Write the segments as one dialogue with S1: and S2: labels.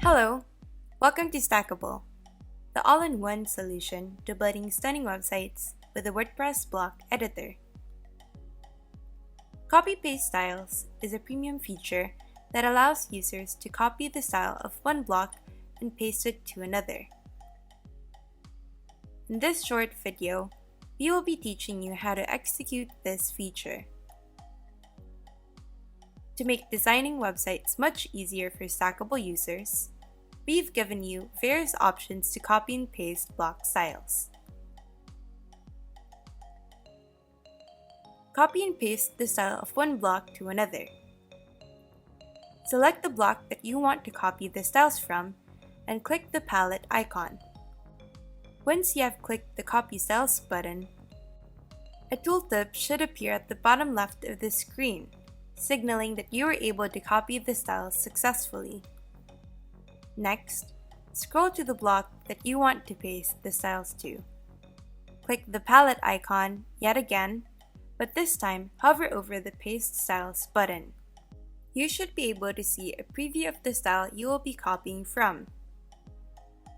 S1: Hello, welcome to Stackable, the all-in-one solution to building stunning websites with a WordPress block editor. Copy-paste styles is a premium feature that allows users to copy the style of one block and paste it to another. In this short video, we will be teaching you how to execute this feature. To make designing websites much easier for Stackable users, we've given you various options to copy and paste block styles. Copy and paste the style of one block to another. Select the block that you want to copy the styles from and click the palette icon. Once you have clicked the Copy Styles button, a tooltip should appear at the bottom left of the screen, signaling that you were able to copy the styles successfully. Next, scroll to the block that you want to paste the styles to. Click the palette icon yet again, but this time hover over the Paste Styles button. You should be able to see a preview of the style you will be copying from.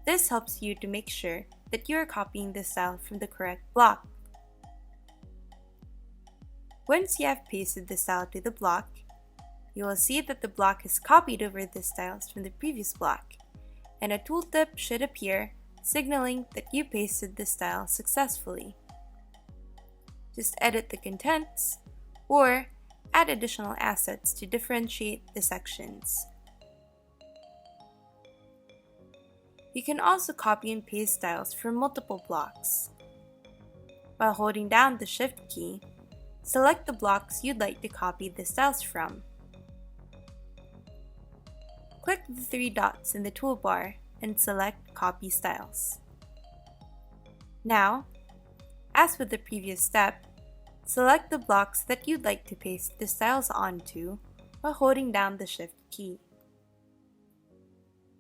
S1: This helps you to make sure that you are copying the style from the correct block. Once you have pasted the style to the block, you will see that the block is copied over the styles from the previous block, and a tooltip should appear signaling that you pasted the style successfully. Just edit the contents or add additional assets to differentiate the sections. You can also copy and paste styles from multiple blocks. While holding down the Shift key, select the blocks you'd like to copy the styles from. Click the three dots in the toolbar and select Copy Styles. Now, as with the previous step, select the blocks that you'd like to paste the styles onto while holding down the Shift key.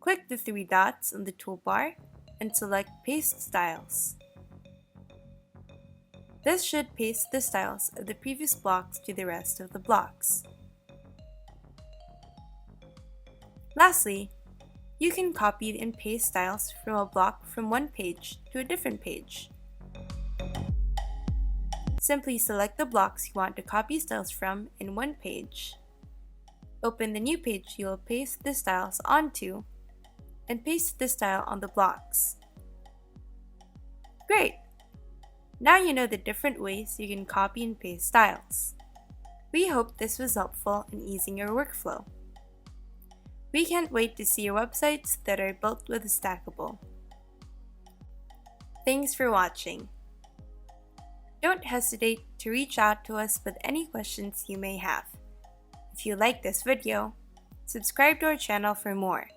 S1: Click the three dots on the toolbar and select Paste Styles. This should paste the styles of the previous blocks to the rest of the blocks. Lastly, you can copy and paste styles from a block from one page to a different page. Simply select the blocks you want to copy styles from in one page. Open the new page you will paste the styles onto and paste the style on the blocks. Great! Now you know the different ways you can copy and paste styles. We hope this was helpful in easing your workflow. We can't wait to see your websites that are built with Stackable. Thanks for watching. Don't hesitate to reach out to us with any questions you may have. If you like this video, subscribe to our channel for more.